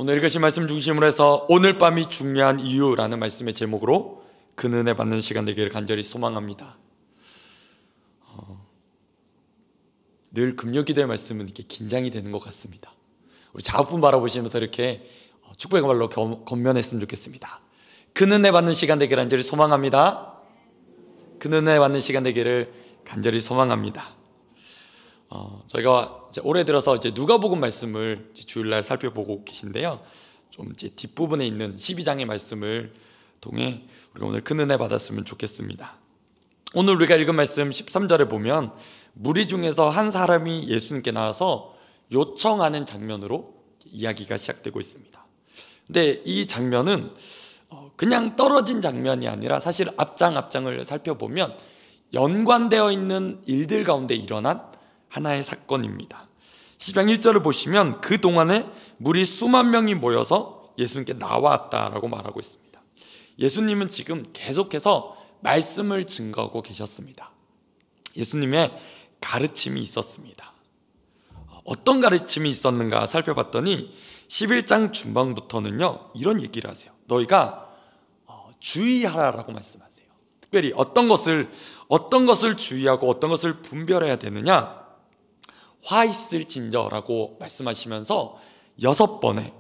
오늘 읽으신 말씀 중심으로 해서 오늘 밤이 중요한 이유라는 말씀의 제목으로 큰 은혜 받는 시간 되기를 간절히 소망합니다. 늘 금요기도의 말씀은 이렇게 긴장이 되는 것 같습니다. 우리 자업분 바라보시면서 이렇게 축복의 말로 건면했으면 좋겠습니다. 큰 은혜 받는 시간 되기를 간절히 소망합니다. 큰 은혜 받는 시간 되기를 간절히 소망합니다. 저희가 올해 들어서 누가복음 말씀을 주일날 살펴보고 계신데요. 좀 뒷부분에 있는 12장의 말씀을 통해 우리가 오늘 큰 은혜 받았으면 좋겠습니다. 오늘 우리가 읽은 말씀 13절에 보면 무리 중에서 한 사람이 예수님께 나와서 요청하는 장면으로 이야기가 시작되고 있습니다. 근데 이 장면은 그냥 떨어진 장면이 아니라 사실 앞장을 살펴보면 연관되어 있는 일들 가운데 일어난 하나의 사건입니다. 10장 1절을 보시면 그동안에 무리 수만 명이 모여서 예수님께 나왔다라고 말하고 있습니다. 예수님은 지금 계속해서 말씀을 증거하고 계셨습니다. 예수님의 가르침이 있었습니다. 어떤 가르침이 있었는가 살펴봤더니 11장 중반부터는요 이런 얘기를 하세요. 너희가 주의하라라고 말씀하세요. 특별히 어떤 것을 주의하고 어떤 것을 분별해야 되느냐, 화 있을진저라고 말씀하시면서 6번에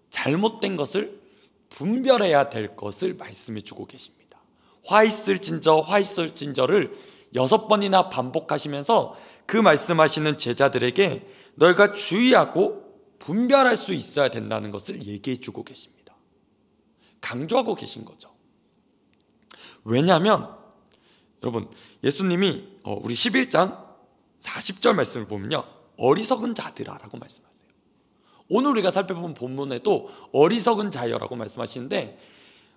잘못된 것을 분별해야 될 것을 말씀해 주고 계십니다. 화 있을진저를 6번이나 반복하시면서 그 말씀하시는 제자들에게 너희가 주의하고 분별할 수 있어야 된다는 것을 얘기해 주고 계십니다. 강조하고 계신 거죠. 왜냐하면 여러분, 예수님이 우리 11장 40절 말씀을 보면요 어리석은 자들아라고 말씀하세요. 오늘 우리가 살펴본 본문에도 어리석은 자여라고 말씀하시는데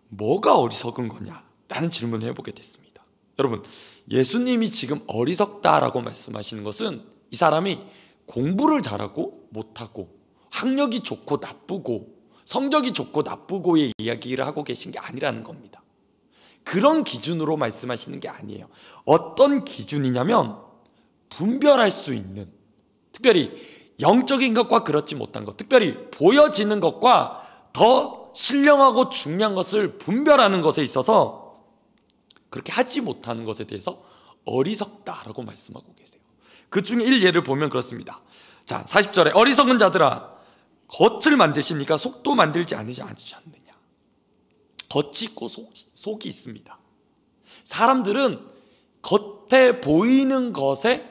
뭐가 어리석은 거냐라는 질문을 해보게 됐습니다. 여러분, 예수님이 지금 어리석다라고 말씀하시는 것은 이 사람이 공부를 잘하고 못하고 학력이 좋고 나쁘고 성적이 좋고 나쁘고의 이야기를 하고 계신 게 아니라는 겁니다. 그런 기준으로 말씀하시는 게 아니에요. 어떤 기준이냐면 분별할 수 있는, 특별히 영적인 것과 그렇지 못한 것, 특별히 보여지는 것과 더 신령하고 중요한 것을 분별하는 것에 있어서 그렇게 하지 못하는 것에 대해서 어리석다라고 말씀하고 계세요. 그 중에 예를 보면 그렇습니다. 자, 40절에 어리석은 자들아 겉을 만드시니까 속도 만들지 않느냐. 겉이 있고 속이 있습니다. 사람들은 겉에 보이는 것에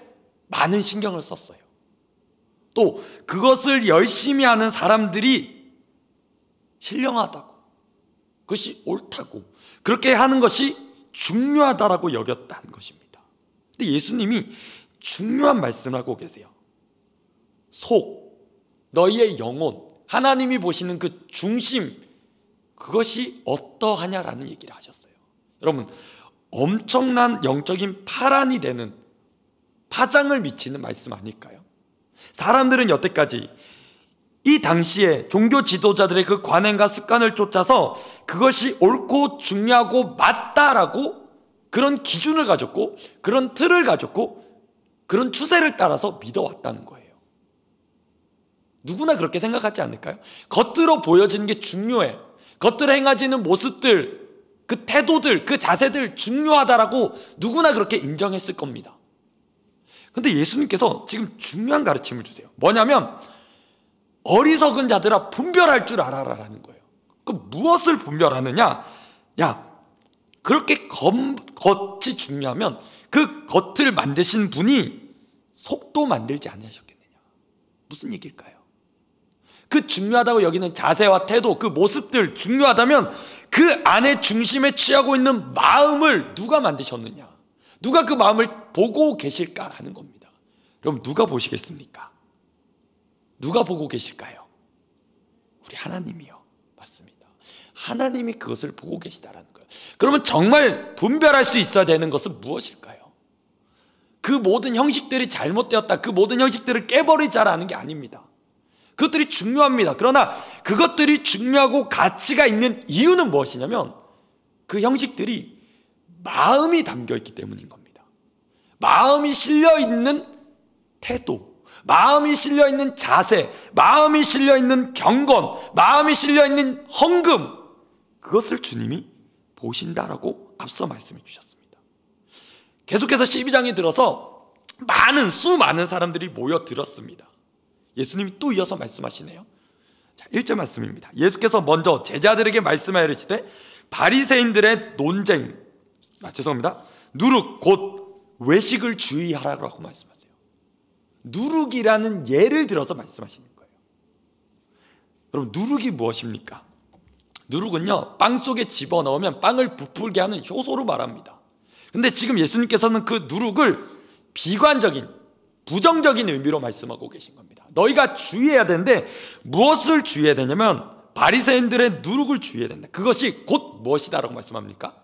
많은 신경을 썼어요. 또 그것을 열심히 하는 사람들이 신령하다고, 그것이 옳다고, 그렇게 하는 것이 중요하다라고 여겼다는 것입니다. 근데 예수님이 중요한 말씀을 하고 계세요. 속, 너희의 영혼, 하나님이 보시는 그 중심, 그것이 어떠하냐라는 얘기를 하셨어요. 여러분, 엄청난 영적인 파란이 되는, 파장을 미치는 말씀 아닐까요? 사람들은 여태까지 이 당시에 종교 지도자들의 그 관행과 습관을 쫓아서 그것이 옳고 중요하고 맞다라고 그런 기준을 가졌고 그런 틀을 가졌고 그런 추세를 따라서 믿어왔다는 거예요. 누구나 그렇게 생각하지 않을까요? 겉으로 보여지는 게 중요해. 겉으로 행해지는 모습들, 그 태도들, 그 자세들 중요하다라고 누구나 그렇게 인정했을 겁니다. 근데 예수님께서 지금 중요한 가르침을 주세요. 뭐냐면 어리석은 자들아 분별할 줄 알아라라는 거예요. 그 무엇을 분별하느냐? 그렇게 겉이 중요하면 그 겉을 만드신 분이 속도 만들지 않으셨겠느냐? 무슨 얘기일까요? 그 중요하다고 여기는 자세와 태도, 그 모습들 중요하다면 그 안에 중심에 취하고 있는 마음을 누가 만드셨느냐? 누가 그 마음을 보고 계실까라는 겁니다. 여러분, 누가 보시겠습니까? 누가 보고 계실까요? 우리 하나님이요. 맞습니다. 하나님이 그것을 보고 계시다라는 거예요. 그러면 정말 분별할 수 있어야 되는 것은 무엇일까요? 그 모든 형식들이 잘못되었다, 그 모든 형식들을 깨버리자라는 게 아닙니다. 그것들이 중요합니다. 그러나 그것들이 중요하고 가치가 있는 이유는 무엇이냐면 그 형식들이 마음이 담겨있기 때문인 겁니다. 마음이 실려있는 태도, 마음이 실려있는 자세, 마음이 실려있는 경건, 마음이 실려있는 헌금, 그것을 주님이 보신다라고 앞서 말씀해 주셨습니다. 계속해서 12장에 들어서 수많은 사람들이 모여들었습니다. 예수님이 또 이어서 말씀하시네요. 자, 1절 말씀입니다. 예수께서 먼저 제자들에게 말씀하여 이르시되 바리새인들의 논쟁, 누룩 곧 외식을 주의하라고 말씀하세요. 누룩이라는 예를 들어서 말씀하시는 거예요. 여러분, 누룩이 무엇입니까? 누룩은요, 빵 속에 집어넣으면 빵을 부풀게 하는 효소로 말합니다. 근데 지금 예수님께서는 그 누룩을 비관적인, 부정적인 의미로 말씀하고 계신 겁니다. 너희가 주의해야 되는데 무엇을 주의해야 되냐면 바리새인들의 누룩을 주의해야 된다. 그것이 곧 무엇이다라고 말씀합니까?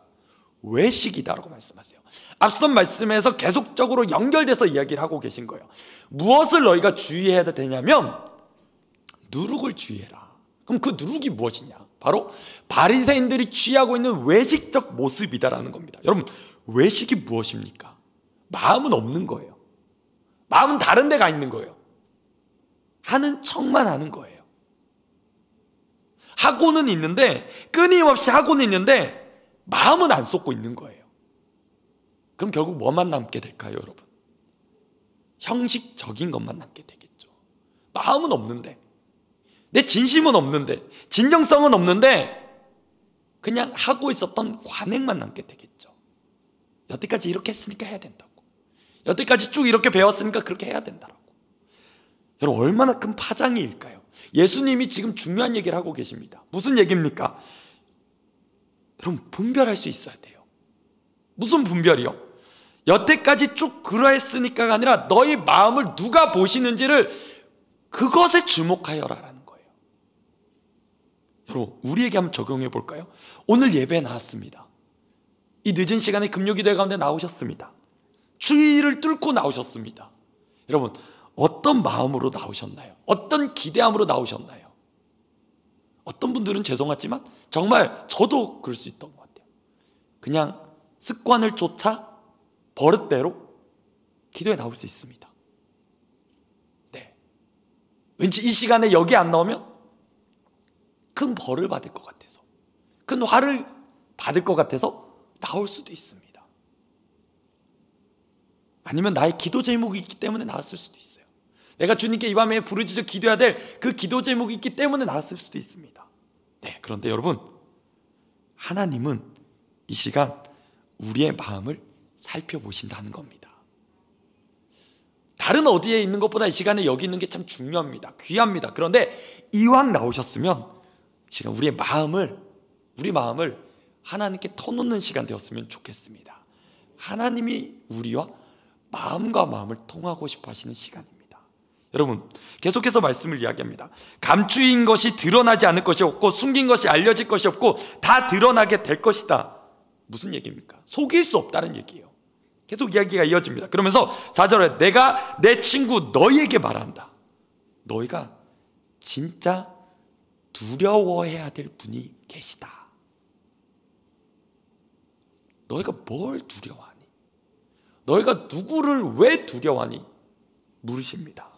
외식이다라고 말씀하세요. 앞선 말씀에서 계속적으로 연결돼서 이야기를 하고 계신 거예요. 무엇을 너희가 주의해야 되냐면 누룩을 주의해라. 그럼 그 누룩이 무엇이냐? 바로 바리새인들이 취하고 있는 외식적 모습이다라는 겁니다. 여러분, 외식이 무엇입니까? 마음은 없는 거예요. 마음은 다른 데 가 있는 거예요. 하는 척만 하는 거예요. 하고는 있는데, 끊임없이 하고는 있는데 마음은 안 쏟고 있는 거예요. 그럼 결국 뭐만 남게 될까요, 여러분? 형식적인 것만 남게 되겠죠. 마음은 없는데, 내 진심은 없는데, 진정성은 없는데 그냥 하고 있었던 관행만 남게 되겠죠. 여태까지 이렇게 했으니까 해야 된다고, 여태까지 쭉 이렇게 배웠으니까 그렇게 해야 된다라고. 여러분, 얼마나 큰 파장일까요? 예수님이 지금 중요한 얘기를 하고 계십니다. 무슨 얘기입니까? 여러분, 분별할 수 있어야 돼요. 무슨 분별이요? 여태까지 쭉 그러했으니까가 아니라 너희 마음을 누가 보시는지를, 그것에 주목하여라라는 거예요. 여러분, 우리에게 한번 적용해 볼까요? 오늘 예배에 나왔습니다. 이 늦은 시간에 금요기도회 가운데 나오셨습니다. 추위를 뚫고 나오셨습니다. 여러분, 어떤 마음으로 나오셨나요? 어떤 기대함으로 나오셨나요? 어떤 분들은 죄송하지만 정말 저도 그럴 수 있던 것 같아요. 그냥 습관을 쫓아 버릇대로 기도에 나올 수 있습니다. 네. 왠지 이 시간에 여기 안 나오면 큰 벌을 받을 것 같아서, 큰 화를 받을 것 같아서 나올 수도 있습니다. 아니면 나의 기도 제목이 있기 때문에 나왔을 수도 있어요. 내가 주님께 이 밤에 부르짖어 기도해야 될 그 기도 제목이 있기 때문에 나왔을 수도 있습니다. 네, 그런데 여러분, 하나님은 이 시간 우리의 마음을 살펴보신다는 겁니다. 다른 어디에 있는 것보다 이 시간에 여기 있는 게 참 중요합니다. 귀합니다. 그런데 이왕 나오셨으면 이 시간 우리 마음을 하나님께 터놓는 시간 되었으면 좋겠습니다. 하나님이 우리와 마음과 마음을 통하고 싶어 하시는 시간입니다. 여러분, 계속해서 말씀을 이야기합니다. 감추인 것이 드러나지 않을 것이 없고 숨긴 것이 알려질 것이 없고 다 드러나게 될 것이다. 무슨 얘기입니까? 속일 수 없다는 얘기예요. 계속 이야기가 이어집니다. 그러면서 4절에 내가 내 친구 너희에게 말한다. 너희가 진짜 두려워해야 될 분이 계시다. 너희가 뭘 두려워하니? 너희가 누구를 왜 두려워하니? 물으십니다.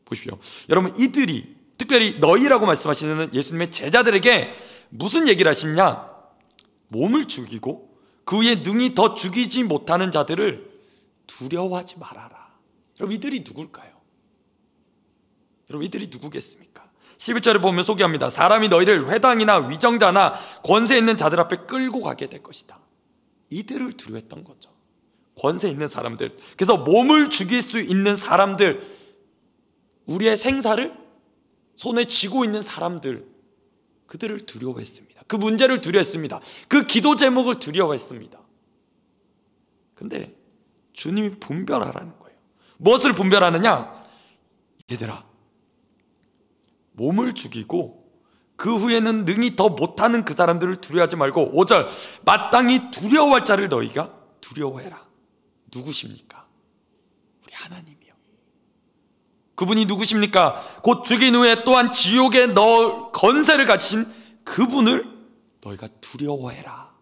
보십시오. 여러분, 이들이, 특별히 너희라고 말씀하시는 예수님의 제자들에게 무슨 얘기를 하시냐? 몸을 죽이고 그 후에 능히 더 죽이지 못하는 자들을 두려워하지 말아라. 여러분, 이들이 누굴까요? 여러분, 이들이 누구겠습니까? 11절에 보면 소개합니다. 사람이 너희를 회당이나 위정자나 권세 있는 자들 앞에 끌고 가게 될 것이다. 이들을 두려워했던 거죠. 권세 있는 사람들, 그래서 몸을 죽일 수 있는 사람들, 우리의 생사를 손에 쥐고 있는 사람들, 그들을 두려워했습니다. 그 문제를 두려워했습니다. 그 기도 제목을 두려워했습니다. 근데 주님이 분별하라는 거예요. 무엇을 분별하느냐? 얘들아, 몸을 죽이고 그 후에는 능히 더 못하는 그 사람들을 두려워하지 말고 5절 마땅히 두려워할 자를 너희가 두려워해라. 누구십니까? 우리 하나님이요. 그분이 누구십니까? 곧 죽인 후에 또한 지옥에 넣을 권세를 가지신 그분을 너희가 두려워해라.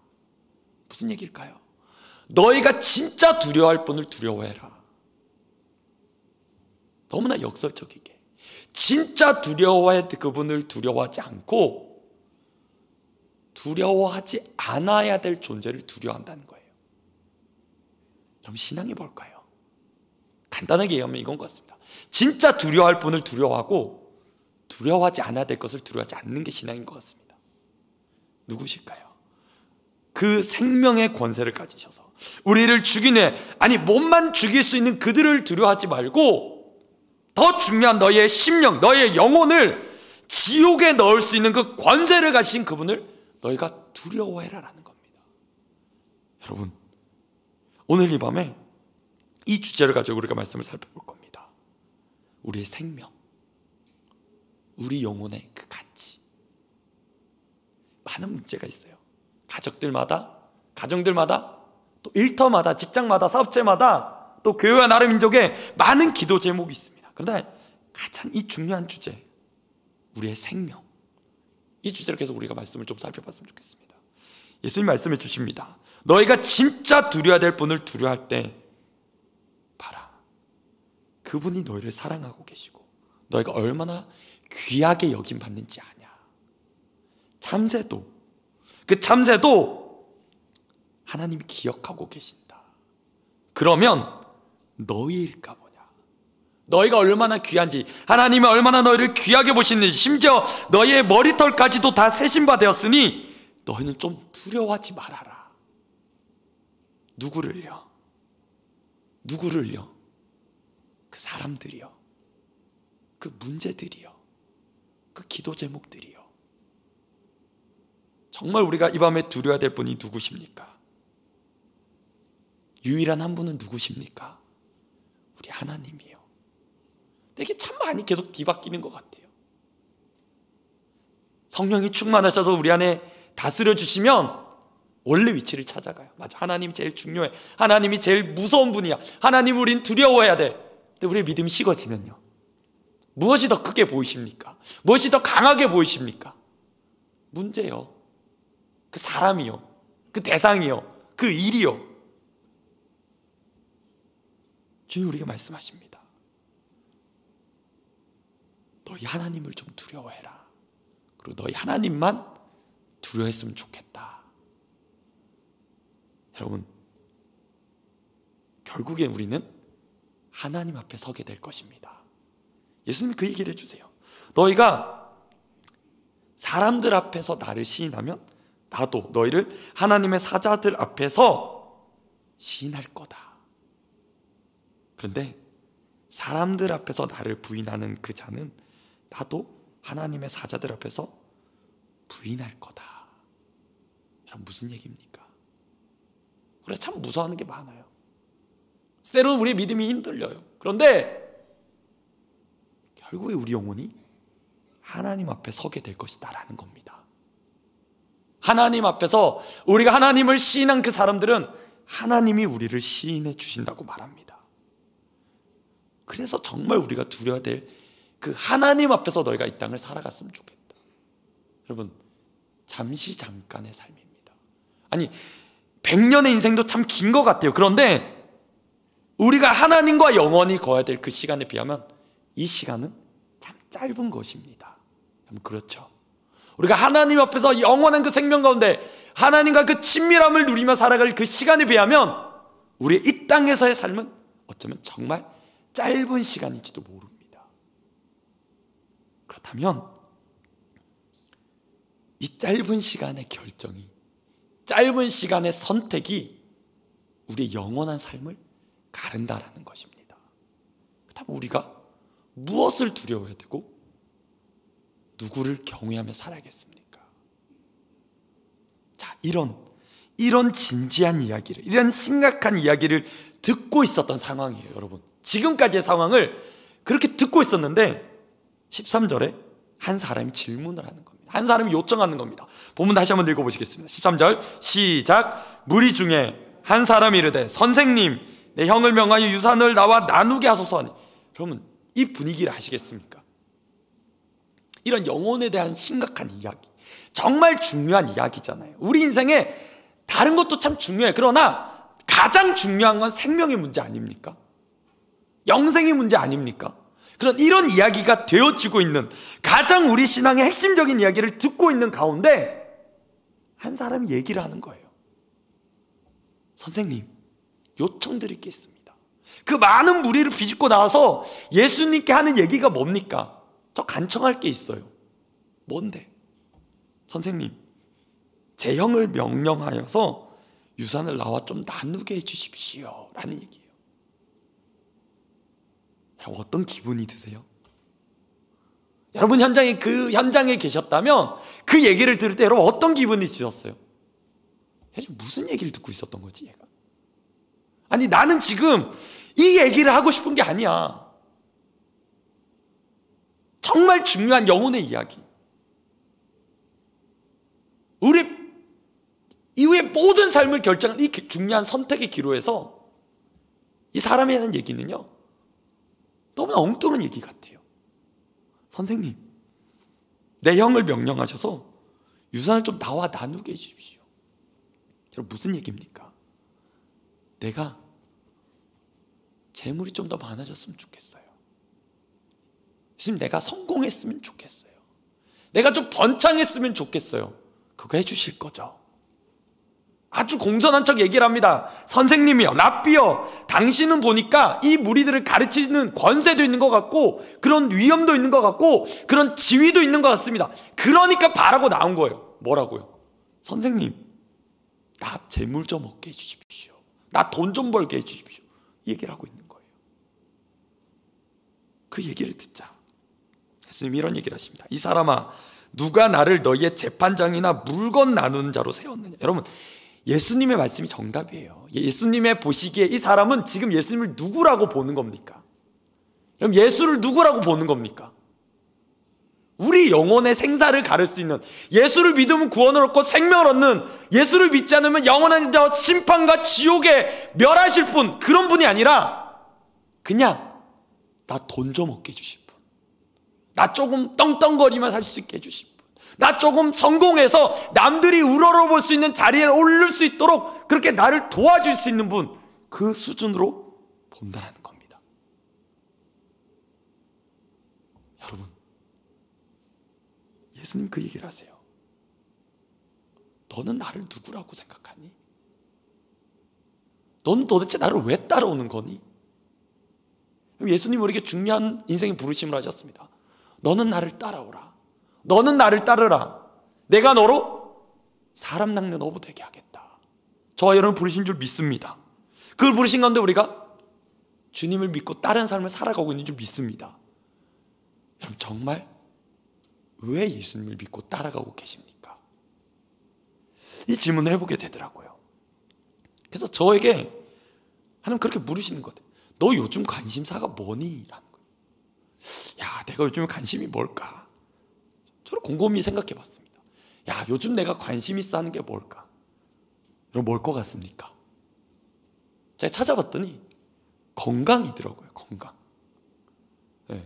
무슨 얘기일까요? 너희가 진짜 두려워할 분을 두려워해라. 너무나 역설적이게 진짜 두려워해야 될 그분을 두려워하지 않고 두려워하지 않아야 될 존재를 두려워한다는 거예요. 그럼 신앙이 뭘까요? 간단하게 얘기하면 이건 것 같습니다. 진짜 두려워할 분을 두려워하고 두려워하지 않아야 될 것을 두려워하지 않는 게 신앙인 것 같습니다. 누구실까요? 그 생명의 권세를 가지셔서 우리를 죽이네, 아니 몸만 죽일 수 있는 그들을 두려워하지 말고 더 중요한 너의 심령, 너의 영혼을 지옥에 넣을 수 있는 그 권세를 가진 그분을 너희가 두려워해라라는 겁니다. 여러분, 오늘 이 밤에 이 주제를 가지고 우리가 말씀을 살펴볼 겁니다. 우리의 생명, 우리 영혼의 그 가치. 많은 문제가 있어요. 가정들마다, 또 일터마다, 직장마다, 사업체마다, 또 교회와 나라 민족에 많은 기도 제목이 있습니다. 그런데 가장 이 중요한 주제, 우리의 생명, 이 주제를 계속 우리가 말씀을 좀 살펴봤으면 좋겠습니다. 예수님 말씀해 주십니다. 너희가 진짜 두려워야 될 분을 두려워할 때 봐라, 그분이 너희를 사랑하고 계시고 너희가 얼마나 귀하게 여김받는지 아냐. 참새도, 그 참새도 하나님이 기억하고 계신다. 그러면 너희일까 보냐. 너희가 얼마나 귀한지, 하나님이 얼마나 너희를 귀하게 보시는지, 심지어 너희의 머리털까지도 다 세신바 되었으니 너희는 좀 두려워하지 말아라. 누구를요? 그 사람들이요, 그 문제들이요, 그 기도 제목들이요. 정말 우리가 이 밤에 두려워야 될 분이 누구십니까? 유일한 한 분은 누구십니까? 우리 하나님이요. 되게 참 많이 계속 뒤바뀌는 것 같아요. 성령이 충만하셔서 우리 안에 다스려 주시면 원래 위치를 찾아가요. 맞아, 하나님 제일 중요해. 하나님이 제일 무서운 분이야. 하나님 우린 두려워해야 돼. 근데 우리의 믿음이 식어지면요, 무엇이 더 크게 보이십니까? 무엇이 더 강하게 보이십니까? 문제요, 그 사람이요, 그 대상이요, 그 일이요. 주님 우리가 말씀하십니다. 너희 하나님을 좀 두려워해라. 그리고 너희 하나님만 두려워했으면 좋겠다. 여러분, 결국엔 우리는 하나님 앞에 서게 될 것입니다. 예수님이 그 얘기를 해주세요. 너희가 사람들 앞에서 나를 시인하면 나도 너희를 하나님의 사자들 앞에서 시인할 거다. 그런데 사람들 앞에서 나를 부인하는 그 자는 나도 하나님의 사자들 앞에서 부인할 거다. 여러분, 무슨 얘기입니까? 우리가 참 무서워하는 게 많아요. 때로는 우리의 믿음이 힘들려요. 그런데 결국에 우리 영혼이 하나님 앞에 서게 될 것이다라는 겁니다. 하나님 앞에서 우리가 하나님을 시인한 그 사람들은 하나님이 우리를 시인해 주신다고 말합니다. 그래서 정말 우리가 두려워야 될 그 하나님 앞에서 너희가 이 땅을 살아갔으면 좋겠다. 여러분, 잠시 잠깐의 삶입니다. 아니, 100년의 인생도 참 긴 것 같아요. 그런데 우리가 하나님과 영원히 거해야 될 그 시간에 비하면 이 시간은 참 짧은 것입니다. 그렇죠? 우리가 하나님 앞에서 영원한 그 생명 가운데 하나님과 그 친밀함을 누리며 살아갈 그 시간에 비하면 우리의 이 땅에서의 삶은 어쩌면 정말 짧은 시간인지도 모릅니다. 그렇다면 이 짧은 시간의 결정이, 짧은 시간의 선택이 우리의 영원한 삶을 가른다라는 것입니다. 그렇다면 우리가 무엇을 두려워해야 되고 누구를 경외하며 살아야겠습니까? 자, 이런 진지한 이야기를, 이런 심각한 이야기를 듣고 있었던 상황이에요. 여러분, 지금까지의 상황을 그렇게 듣고 있었는데 13절에 한 사람이 질문을 하는 겁니다. 한 사람이 요청하는 겁니다. 본문 다시 한번 읽어보시겠습니다. 13절 시작. 무리 중에 한 사람이 이르되 선생님, 내 형을 명하여 유산을 나와 나누게 하소서 하니. 여러분, 이 분위기를 아시겠습니까? 이런 영혼에 대한 심각한 이야기, 정말 중요한 이야기잖아요. 우리 인생에 다른 것도 참 중요해. 그러나 가장 중요한 건 생명의 문제 아닙니까? 영생의 문제 아닙니까? 이런 이야기가 되어지고 있는, 가장 우리 신앙의 핵심적인 이야기를 듣고 있는 가운데 한 사람이 얘기를 하는 거예요. 선생님, 요청드릴 게 있습니다. 그 많은 무리를 비집고 나와서 예수님께 하는 얘기가 뭡니까? 저 간청할 게 있어요. 뭔데? 선생님, 제 형을 명령하여서 유산을 나와 좀 나누게 해주십시오 라는 얘기예요. 여러분, 어떤 기분이 드세요? 여러분 그 현장에 계셨다면 그 얘기를 들을 때 여러분 어떤 기분이 드셨어요? 무슨 얘기를 듣고 있었던 거지 얘가? 아니, 나는 지금 이 얘기를 하고 싶은 게 아니야. 정말 중요한 영혼의 이야기, 우리 이후의 모든 삶을 결정한 이 중요한 선택의 기로에서 이 사람이 하는 얘기는요, 너무나 엉뚱한 얘기 같아요. 선생님, 내 형을 명령하셔서 유산을 좀 나와 나누게 해주십시오. 여러분, 무슨 얘기입니까? 내가 재물이 좀 더 많아졌으면 좋겠어요. 지금 내가 성공했으면 좋겠어요. 내가 좀 번창했으면 좋겠어요. 그거 해주실 거죠? 아주 공손한 척 얘기를 합니다. 선생님이요, 랍비요, 당신은 보니까 이 무리들을 가르치는 권세도 있는 것 같고 그런 위엄도 있는 것 같고 그런 지위도 있는 것 같습니다. 그러니까 바라고 나온 거예요. 뭐라고요? 선생님, 나 재물 좀 얻게 해주십시오. 나 돈 좀 벌게 해주십시오. 이 얘기를 하고 있는 거예요. 그 얘기를 듣자 예수님이 이런 얘기를 하십니다. 이 사람아, 누가 나를 너희의 재판장이나 물건 나누는 자로 세웠느냐? 여러분, 예수님의 말씀이 정답이에요. 예수님의 보시기에 이 사람은 지금 예수님을 누구라고 보는 겁니까? 그럼 예수를 누구라고 보는 겁니까? 우리 영혼의 생사를 가를 수 있는, 예수를 믿으면 구원을 얻고 생명을 얻는, 예수를 믿지 않으면 영원한 심판과 지옥에 멸하실 분, 그런 분이 아니라 그냥 나 돈 좀 얻게 해주실 분, 나 조금 떵떵거리며 살 수 있게 해주실 분, 나 조금 성공해서 남들이 우러러볼 수 있는 자리에 오를 수 있도록 그렇게 나를 도와줄 수 있는 분, 그 수준으로 본다는 겁니다. 여러분, 예수님 그 얘기를 하세요. 너는 나를 누구라고 생각하니? 너는 도대체 나를 왜 따라오는 거니? 예수님 우리에게 중요한 인생의 부르심을 하셨습니다. 너는 나를 따라오라. 너는 나를 따르라. 내가 너로 사람 낚는 어부 되게 하겠다. 저와 여러분 부르신 줄 믿습니다. 그걸 부르신 가운데 우리가 주님을 믿고 다른 삶을 살아가고 있는 줄 믿습니다. 여러분, 정말 왜 예수님을 믿고 따라가고 계십니까? 이 질문을 해보게 되더라고요. 그래서 저에게 하나님 그렇게 물으시는 것 같아요. 너 요즘 관심사가 뭐니? 라는 거예요. 야, 내가 요즘 관심이 뭘까? 저를 곰곰이 생각해 봤습니다. 야, 요즘 내가 관심 있어 하는 게 뭘까? 여러분, 뭘 것 같습니까? 제가 찾아봤더니 건강이더라고요. 건강. 네.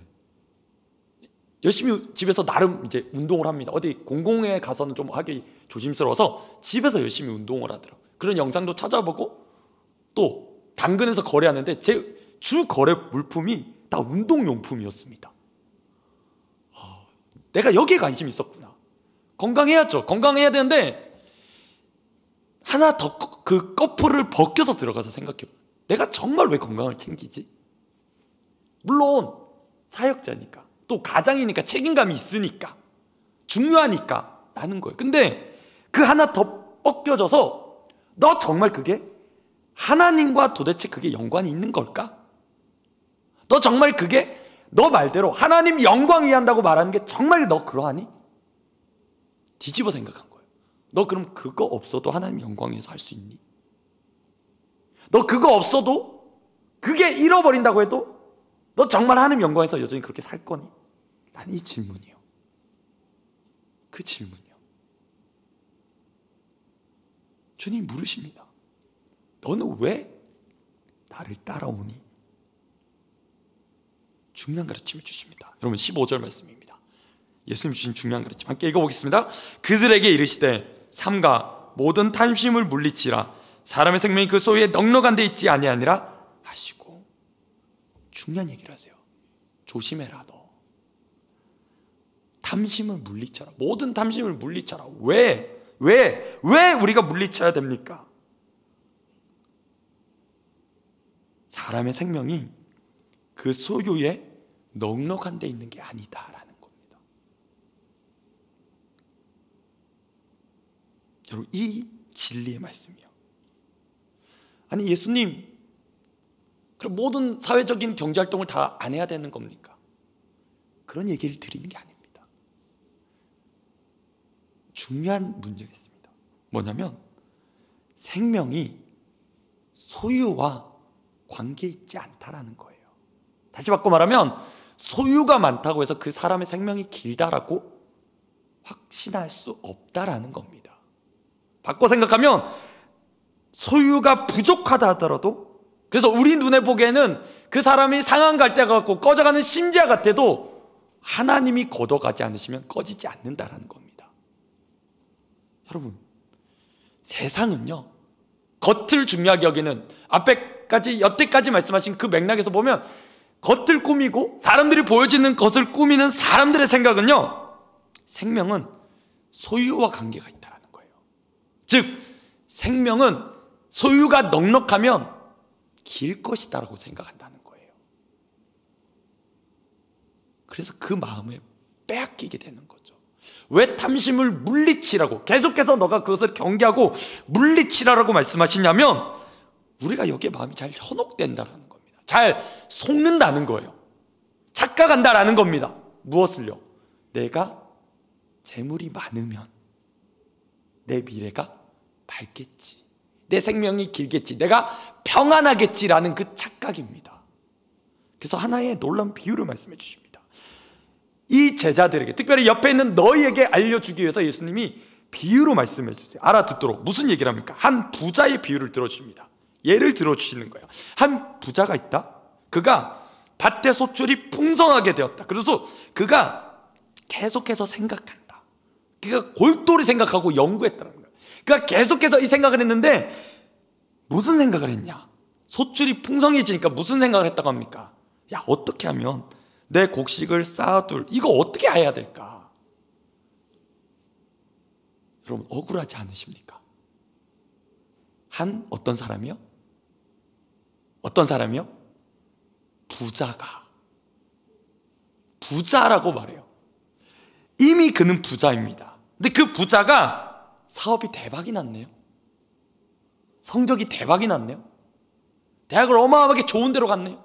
열심히 집에서 나름 이제 운동을 합니다. 어디 공공에 가서는 좀 하기 조심스러워서 집에서 열심히 운동을 하더라고요. 그런 영상도 찾아보고, 또 당근에서 거래하는데 제 주 거래 물품이 다 운동용품이었습니다. 내가 여기에 관심이 있었구나. 건강해야죠. 건강해야 되는데 하나 더 그 커플을 벗겨서 들어가서 생각해요. 내가 정말 왜 건강을 챙기지? 물론 사역자니까, 또 가장이니까, 책임감이 있으니까, 중요하니까 라는 거예요. 근데 그 하나 더 벗겨져서 너 정말 그게 하나님과 도대체 그게 연관이 있는 걸까? 너 정말 그게 너 말대로 하나님 영광 위해 한다고 말하는 게 정말 너 그러하니? 뒤집어 생각한 거예요. 너 그럼 그거 없어도 하나님 영광 위해서 할 수 있니? 너 그거 없어도, 그게 잃어버린다고 해도 너 정말 하나님 영광에서 여전히 그렇게 살 거니? 난 이 질문이요. 그 질문이요. 주님 물으십니다. 너는 왜 나를 따라오니? 중요한 가르침을 주십니다. 여러분, 15절 말씀입니다. 예수님 주신 중요한 가르침 함께 읽어보겠습니다. 그들에게 이르시되 삼가 모든 탐심을 물리치라. 사람의 생명이 그 소유에 넉넉한 데 있지 아니하니라 하시고. 중요한 얘기를 하세요. 조심해라 너. 탐심을 물리쳐라. 모든 탐심을 물리쳐라. 왜 우리가 물리쳐야 됩니까? 사람의 생명이 그 소유에 넉넉한 데 있는 게 아니다라는 겁니다. 여러분, 이 진리의 말씀이요. 아니, 예수님, 그럼 모든 사회적인 경제활동을 다 안 해야 되는 겁니까? 그런 얘기를 드리는 게 아닙니다. 중요한 문제가 있습니다. 뭐냐면 생명이 소유와 관계 있지 않다라는 거예요. 다시 바꿔 말하면 소유가 많다고 해서 그 사람의 생명이 길다라고 확신할 수 없다라는 겁니다. 바꿔 생각하면 소유가 부족하다 하더라도, 그래서 우리 눈에 보기에는 그 사람이 상한 갈대 같고 꺼져가는 심지어 같아도 하나님이 걷어가지 않으시면 꺼지지 않는다라는 겁니다. 여러분, 세상은요, 겉을 중요하게 여기는, 여태까지 말씀하신 그 맥락에서 보면 겉을 꾸미고 사람들이 보여지는 것을 꾸미는 사람들의 생각은요, 생명은 소유와 관계가 있다는 거예요. 즉 생명은 소유가 넉넉하면 길 것이다라고 생각한다는 거예요. 그래서 그 마음을 빼앗기게 되는 거죠. 왜 탐심을 물리치라고, 계속해서 너가 그것을 경계하고 물리치라라고 말씀하시냐면, 우리가 여기에 마음이 잘 현혹된다라는 겁니다. 잘 속는다는 거예요. 착각한다라는 겁니다. 무엇을요? 내가 재물이 많으면 내 미래가 밝겠지, 내 생명이 길겠지, 내가 평안하겠지라는 그 착각입니다. 그래서 하나의 놀라운 비유를 말씀해 주십니다. 이 제자들에게, 특별히 옆에 있는 너희에게 알려주기 위해서 예수님이 비유로 말씀해 주세요. 알아듣도록. 무슨 얘기를 합니까? 한 부자의 비유를 들어주십니다. 예를 들어주시는 거예요. 한 부자가 있다. 그가 밭에 소출이 풍성하게 되었다. 그래서 그가 계속해서 생각한다. 그가 골똘히 생각하고 연구했다는 거예요. 그가 계속해서 이 생각을 했는데, 무슨 생각을 했냐? 소출이 풍성해지니까 무슨 생각을 했다고 합니까? 야, 어떻게 하면 내 곡식을 쌓아둘, 이거 어떻게 해야 될까? 여러분, 억울하지 않으십니까? 어떤 사람이요? 부자라고 말해요. 이미 그는 부자입니다. 근데 그 부자가 사업이 대박이 났네요. 성적이 대박이 났네요. 대학을 어마어마하게 좋은 데로 갔네요.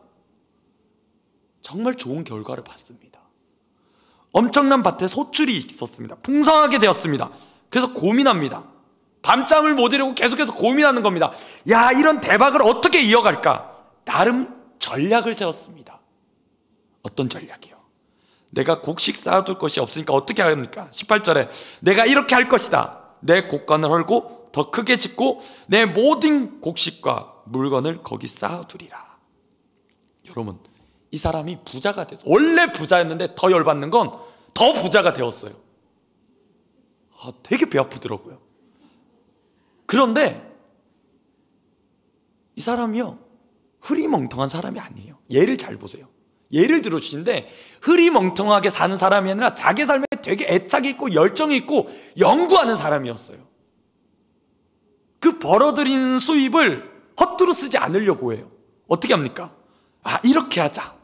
정말 좋은 결과를 봤습니다. 엄청난 밭에 소출이 있었습니다. 풍성하게 되었습니다. 그래서 고민합니다. 밤잠을 못 이루고 계속해서 고민하는 겁니다. 야, 이런 대박을 어떻게 이어갈까? 나름 전략을 세웠습니다. 어떤 전략이요? 내가 곡식 쌓아둘 것이 없으니까 어떻게 합니까? 18절에 내가 이렇게 할 것이다. 내 곡간을 헐고 더 크게 짓고 내 모든 곡식과 물건을 거기 쌓아두리라. 여러분, 이 사람이 부자가 됐어요. 원래 부자였는데 더 열받는 건 더 부자가 되었어요. 되게 배 아프더라고요. 그런데 이 사람이요, 흐리멍텅한 사람이 아니에요. 예를 잘 보세요. 예를 들어주시는데, 흐리멍텅하게 사는 사람이 아니라 자기 삶에 되게 애착이 있고 열정이 있고 연구하는 사람이었어요. 그 벌어들이는 수입을 헛두루 쓰지 않으려고 해요. 어떻게 합니까? 이렇게 하자.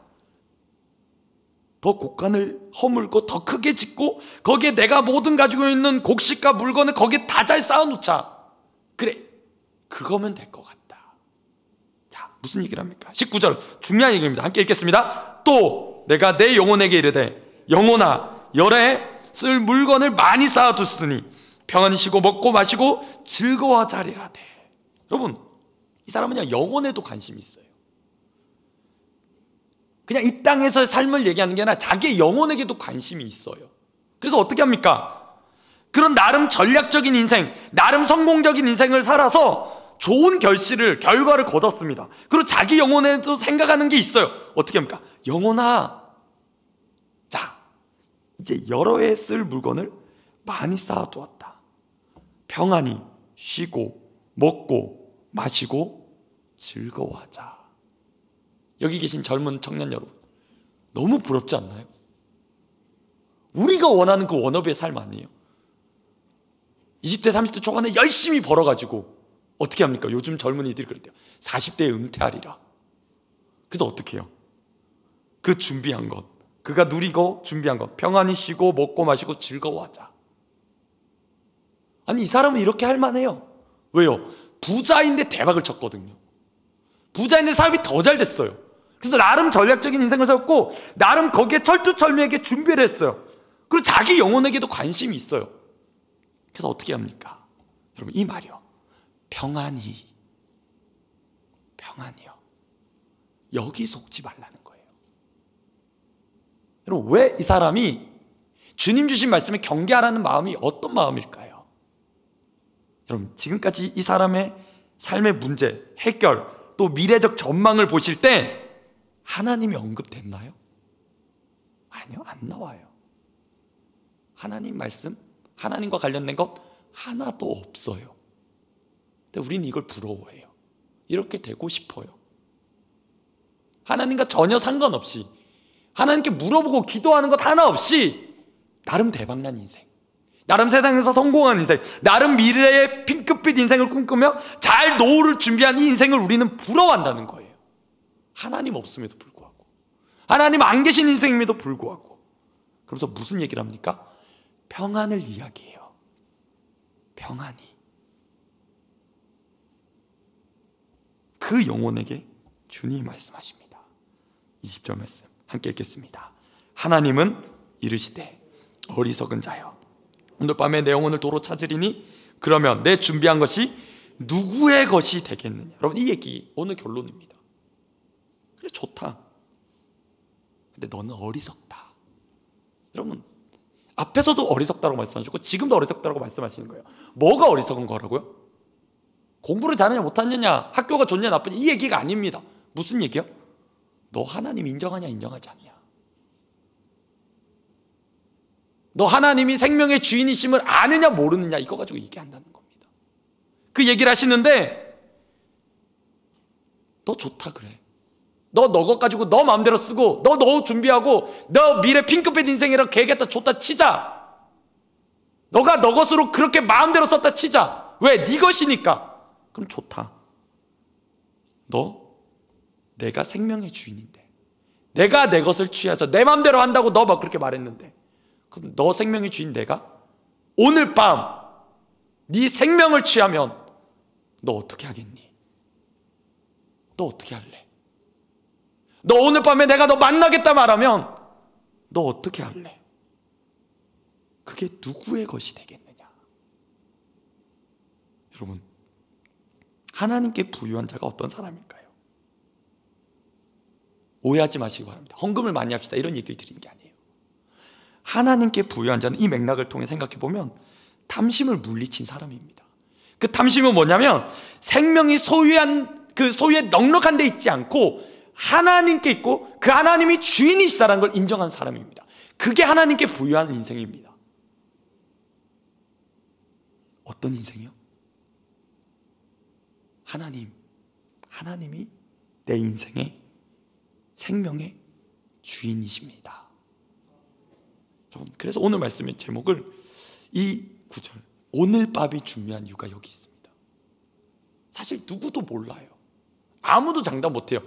더 곡간을 허물고 더 크게 짓고 거기에 내가 모든 가지고 있는 곡식과 물건을 거기에 다 잘 쌓아놓자. 그래, 그거면 될 것 같다. 자, 무슨 얘기를 합니까? 19절 중요한 얘기입니다. 함께 읽겠습니다. 또 내가 내 영혼에게 이르되, 영혼아, 열에 쓸 물건을 많이 쌓아두으니 평안히 쉬고 먹고 마시고 즐거워하자리라되. 여러분, 이 사람은 그냥 영혼에도 관심이 있어요. 그냥 이 땅에서의 삶을 얘기하는 게 아니라 자기의 영혼에게도 관심이 있어요. 그래서 어떻게 합니까? 그런 나름 전략적인 인생, 나름 성공적인 인생을 살아서 좋은 결과를 거뒀습니다. 그리고 자기 영혼에도 생각하는 게 있어요. 어떻게 합니까? 영혼아, 자, 이제 여러 해 쓸 물건을 많이 쌓아두었다. 평안히 쉬고 먹고 마시고 즐거워하자. 여기 계신 젊은 청년 여러분, 너무 부럽지 않나요? 우리가 원하는 그 워너비의 삶 아니에요? 20대 30대 초반에 열심히 벌어가지고 어떻게 합니까? 요즘 젊은이들이 그랬대요. 40대에 은퇴하리라. 그래서 어떻게 해요? 그 준비한 것, 그가 누리고 준비한 것, 평안히 쉬고 먹고 마시고 즐거워하자. 아니, 이 사람은 이렇게 할 만해요. 왜요? 부자인데 대박을 쳤거든요. 부자인데 사업이 더 잘 됐어요. 그래서 나름 전략적인 인생을 세웠고 나름 거기에 철두철미하게 준비를 했어요. 그리고 자기 영혼에게도 관심이 있어요. 그래서 어떻게 합니까? 여러분, 이 말이요, 평안히요. 여기 속지 말라는 거예요. 여러분, 왜 이 사람이 주님 주신 말씀에 경계하라는 마음이 어떤 마음일까요? 여러분, 지금까지 이 사람의 삶의 문제, 해결, 또 미래적 전망을 보실 때 하나님이 언급됐나요? 아니요, 안 나와요. 하나님 말씀, 하나님과 관련된 것 하나도 없어요. 근데 우리는 이걸 부러워해요. 이렇게 되고 싶어요. 하나님과 전혀 상관없이, 하나님께 물어보고 기도하는 것 하나 없이 나름 대박난 인생, 나름 세상에서 성공한 인생, 나름 미래의 핑크빛 인생을 꿈꾸며 잘 노후를 준비한 이 인생을 우리는 부러워한다는 거예요. 하나님 없음에도 불구하고, 하나님 안 계신 인생임에도 불구하고. 그러면서 무슨 얘기를 합니까? 평안을 이야기해요. 평안히. 그 영혼에게 주님이 말씀하십니다. 20절 말씀 함께 읽겠습니다. 하나님은 이르시되 어리석은 자여, 오늘 밤에 내 영혼을 도로 찾으리니 그러면 내 준비한 것이 누구의 것이 되겠느냐. 여러분, 이 얘기 오늘 결론입니다. 그래, 좋다. 근데 너는 어리석다. 여러분, 앞에서도 어리석다고 말씀하셨고 지금도 어리석다고 말씀하시는 거예요. 뭐가 어리석은 거라고요? 공부를 잘하냐 못하느냐, 학교가 좋냐 나쁘냐, 이 얘기가 아닙니다. 무슨 얘기요? 너 하나님 인정하냐 인정하지 않냐, 너 하나님이 생명의 주인이심을 아느냐 모르느냐, 이거 가지고 얘기한다는 겁니다. 그 얘기를 하시는데 너 좋다 그래, 너 것 가지고 너 마음대로 쓰고 너 노후 준비하고 너 미래 핑크빛 인생이라 계획했다 좋다 치자. 너가 너 것으로 그렇게 마음대로 썼다 치자. 왜? 네 것이니까. 그럼 좋다. 너 내가 생명의 주인인데, 내가 내 것을 취해서 내 마음대로 한다고 너 막 그렇게 말했는데, 그럼 너 생명의 주인 내가 오늘 밤 네 생명을 취하면 너 어떻게 하겠니? 너 어떻게 할래? 너 오늘 밤에 내가 너 만나겠다 말하면 너 어떻게 할래? 그게 누구의 것이 되겠느냐? 여러분, 하나님께 부유한 자가 어떤 사람일까요? 오해하지 마시기 바랍니다. 헌금을 많이 합시다 이런 얘기를 드리는 게 아니에요. 하나님께 부유한 자는 이 맥락을 통해 생각해 보면 탐심을 물리친 사람입니다. 그 탐심은 뭐냐면 생명이 소유한 그 소유에 넉넉한 데 있지 않고 하나님께 있고 그 하나님이 주인이시다라는 걸 인정한 사람입니다. 그게 하나님께 부유한 인생입니다. 어떤 인생이요? 하나님이 내 인생의 생명의 주인이십니다. 여러분, 그래서 오늘 말씀의 제목을 이 구절, 오늘 밤이 중요한 이유가 여기 있습니다. 사실 누구도 몰라요. 아무도 장담 못해요.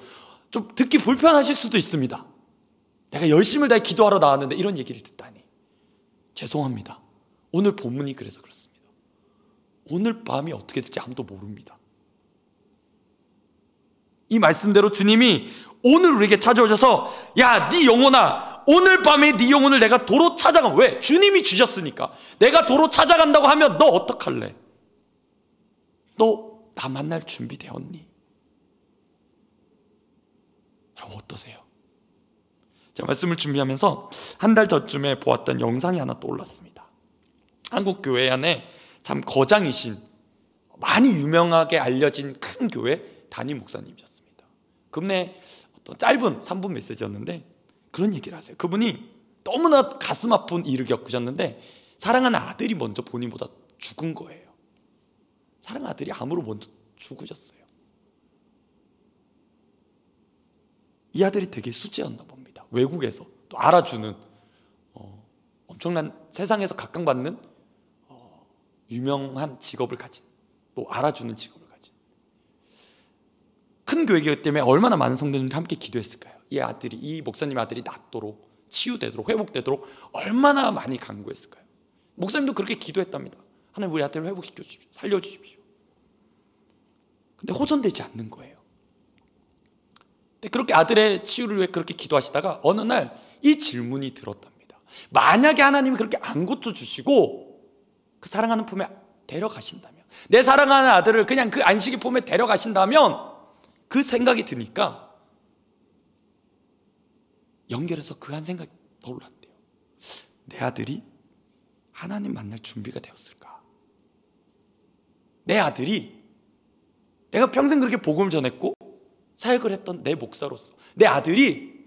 좀 듣기 불편하실 수도 있습니다. 내가 열심을 다해 기도하러 나왔는데 이런 얘기를 듣다니. 죄송합니다. 오늘 본문이 그래서 그렇습니다. 오늘 밤이 어떻게 될지 아무도 모릅니다. 이 말씀대로 주님이 오늘 우리에게 찾아오셔서 야, 네 영혼아, 오늘 밤에 네 영혼을 내가 도로 찾아가. 왜? 주님이 주셨으니까. 내가 도로 찾아간다고 하면 너 어떡할래? 너 나 만날 준비 되었니? 여러분, 어떠세요? 제가 말씀을 준비하면서 한 달 전쯤에 보았던 영상이 하나 떠올랐습니다. 한국 교회 안에 참 거장이신, 많이 유명하게 알려진 큰 교회 담임 목사님이셨습니다. 그분의 어떤 짧은 3분 메시지였는데 그런 얘기를 하세요. 그분이 너무나 가슴 아픈 일을 겪으셨는데 사랑하는 아들이 먼저 본인보다 죽은 거예요. 사랑하는 아들이 암으로 먼저 죽으셨어요. 이 아들이 되게 수지였나 봅니다. 외국에서 또 알아주는 엄청난 세상에서 각광받는 유명한 직업을 가진, 또 알아주는 직업을 가진 큰 교회이기 때문에 얼마나 많은 성도님들이 함께 기도했을까요? 이 목사님의 아들이 낫도록, 치유되도록, 회복되도록 얼마나 많이 간구했을까요? 목사님도 그렇게 기도했답니다. 하나님, 우리 아들을 회복시켜 주십시오, 살려주십시오. 근데 호전되지 않는 거예요. 근데 그렇게 아들의 치유를 위해 그렇게 기도하시다가 어느 날 이 질문이 들었답니다. 만약에 하나님이 그렇게 안 고쳐주시고 그 사랑하는 품에 데려가신다면, 내 사랑하는 아들을 그냥 그 안식의 품에 데려가신다면, 그 생각이 드니까 연결해서 그 한 생각이 떠올랐대요. 내 아들이 하나님 만날 준비가 되었을까? 내 아들이, 내가 평생 그렇게 복음을 전했고 사역을 했던 내 목사로서 내 아들이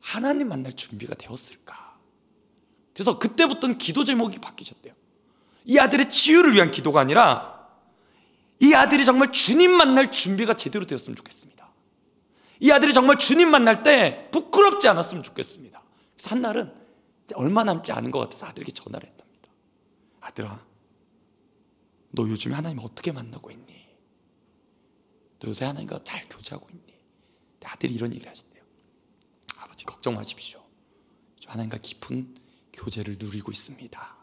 하나님 만날 준비가 되었을까? 그래서 그때부터는 기도 제목이 바뀌셨대요. 이 아들의 치유를 위한 기도가 아니라 이 아들이 정말 주님 만날 준비가 제대로 되었으면 좋겠습니다. 이 아들이 정말 주님 만날 때 부끄럽지 않았으면 좋겠습니다. 그래서 한날은 이제 얼마 남지 않은 것 같아서 아들에게 전화를 했답니다. 아들아, 너 요즘에 하나님 어떻게 만나고 있니? 너 요새 하나님과 잘 교제하고 있니? 아들이 이런 얘기를 하신대요. 아버지, 걱정 마십시오. 저 하나님과 깊은 교제를 누리고 있습니다.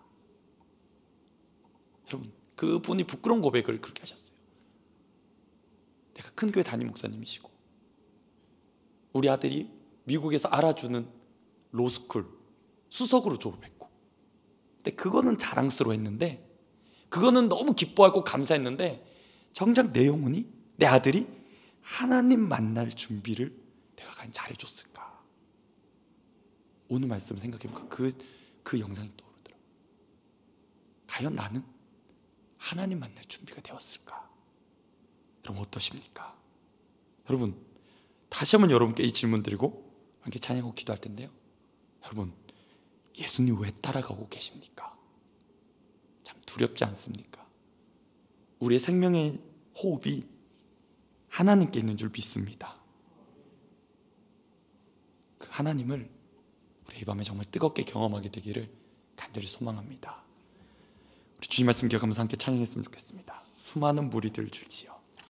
여러분, 그분이 부끄러운 고백을 그렇게 하셨어요. 내가 큰 교회 담임 목사님이시고 우리 아들이 미국에서 알아주는 로스쿨 수석으로 졸업했고, 근데 그거는 자랑스러워했는데, 그거는 너무 기뻐하고 감사했는데, 정작 내 영혼이, 내 아들이 하나님 만날 준비를 내가 과연 잘해줬을까? 오늘 말씀을 생각해보니까 그 영상이 떠오르더라고요. 과연 나는 하나님 만날 준비가 되었을까? 여러분 어떠십니까? 여러분, 다시 한번 여러분께 이 질문 드리고 함께 찬양하고 기도할 텐데요, 여러분, 예수님 왜 따라가고 계십니까? 참 두렵지 않습니까? 우리의 생명의 호흡이 하나님께 있는 줄 믿습니다. 그 하나님을 우리 이 밤에 정말 뜨겁게 경험하게 되기를 간절히 소망합니다. 우리 주님 말씀 기억하면서 함께 찬양했으면 좋겠습니다. 수많은 무리들 줄지어